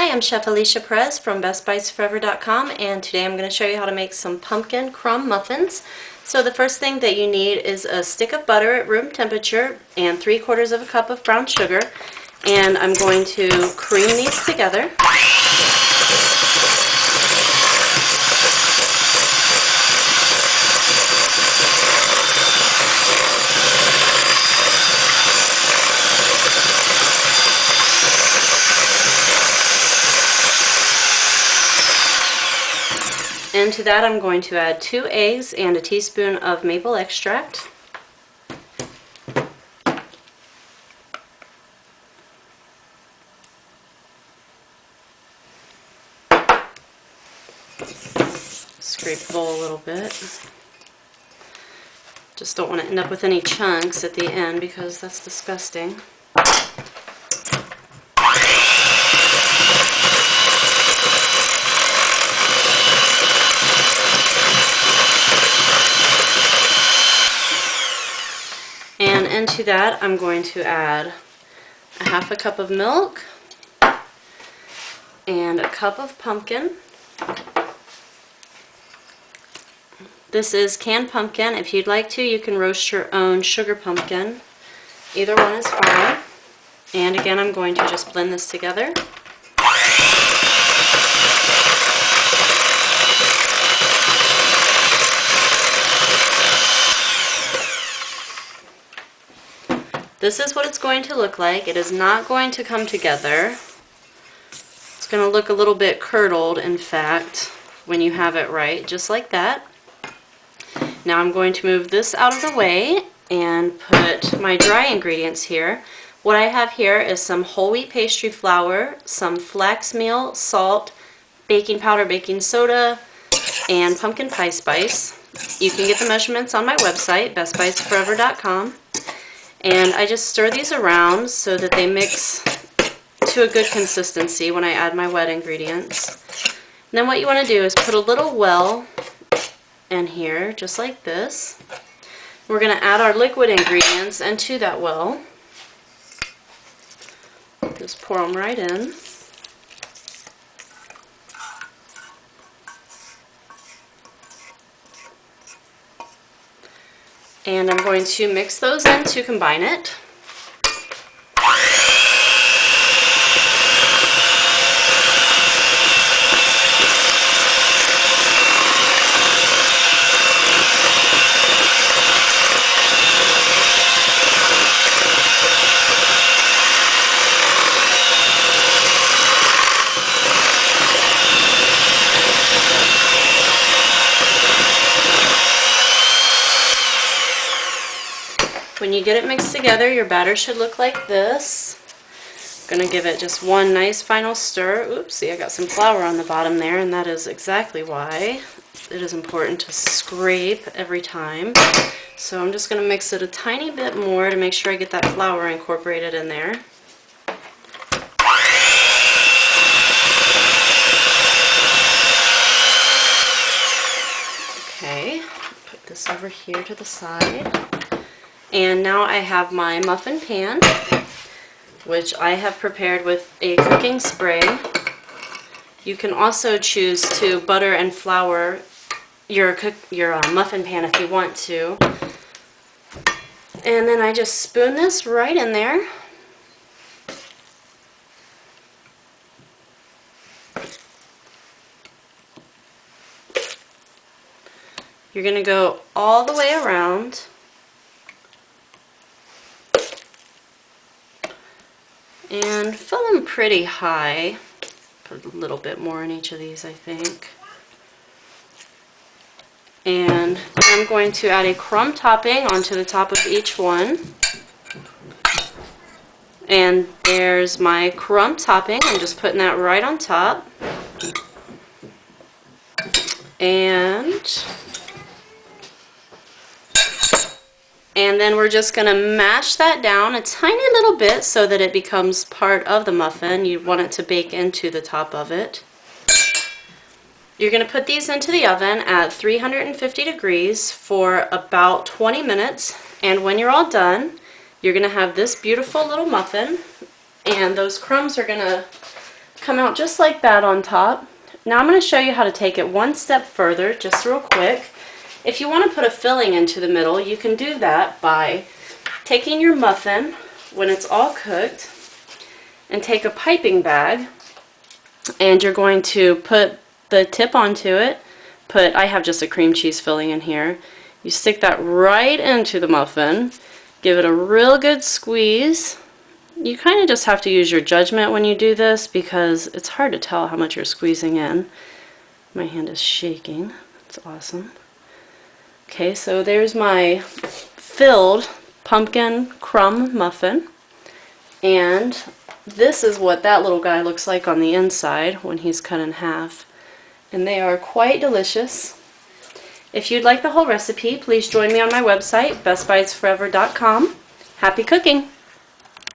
Hi, I'm Chef Alicia Perez from bestbitesforever.com, and today I'm going to show you how to make some pumpkin crumb muffins. So the first thing that you need is a stick of butter at room temperature and 3/4 of a cup of brown sugar, and I'm going to cream these together. And to that I'm going to add 2 eggs and a teaspoon of maple extract. Scrape the bowl a little bit. Just don't want to end up with any chunks at the end because that's disgusting. And into that I'm going to add a 1/2 cup of milk and a cup of pumpkin. This is canned pumpkin. If you'd like to, you can roast your own sugar pumpkin. Either one is fine. And again, I'm going to just blend this together. This is what it's going to look like. It is not going to come together. It's going to look a little bit curdled, in fact, when you have it right, just like that. Now I'm going to move this out of the way and put my dry ingredients here. What I have here is some whole wheat pastry flour, some flax meal, salt, baking powder, baking soda, and pumpkin pie spice. You can get the measurements on my website, bestbitesforever.com. And I just stir these around so that they mix to a good consistency when I add my wet ingredients. And then what you want to do is put a little well in here, just like this. We're going to add our liquid ingredients into that well. Just pour them right in. And I'm going to mix those in to combine it. When you get it mixed together, your batter should look like this. I'm going to give it just one nice final stir. Oopsie, I got some flour on the bottom there, and that is exactly why it is important to scrape every time. So I'm just going to mix it a tiny bit more to make sure I get that flour incorporated in there. Okay, put this over here to the side. And now I have my muffin pan, which I have prepared with a cooking spray. You can also choose to butter and flour your muffin pan if you want to. And then I just spoon this right in there. You're going to go all the way around. And fill them pretty high. Put a little bit more in each of these, I think. And I'm going to add a crumb topping onto the top of each one. And there's my crumb topping. I'm just putting that right on top. And then we're just going to mash that down a tiny little bit so that it becomes part of the muffin. You want it to bake into the top of it. You're going to put these into the oven at 350 degrees for about 20 minutes. And when you're all done, you're going to have this beautiful little muffin. And those crumbs are going to come out just like that on top. Now I'm going to show you how to take it one step further, just real quick. If you want to put a filling into the middle, you can do that by taking your muffin when it's all cooked and take a piping bag, and you're going to put the tip onto it. I have just a cream cheese filling in here. You stick that right into the muffin, give it a real good squeeze. You kind of just have to use your judgment when you do this because it's hard to tell how much you're squeezing in. My hand is shaking. It's awesome. Okay, so there's my filled pumpkin crumb muffin, and this is what that little guy looks like on the inside when he's cut in half. And they are quite delicious. If you'd like the whole recipe, please join me on my website, bestbitesforever.com. Happy cooking!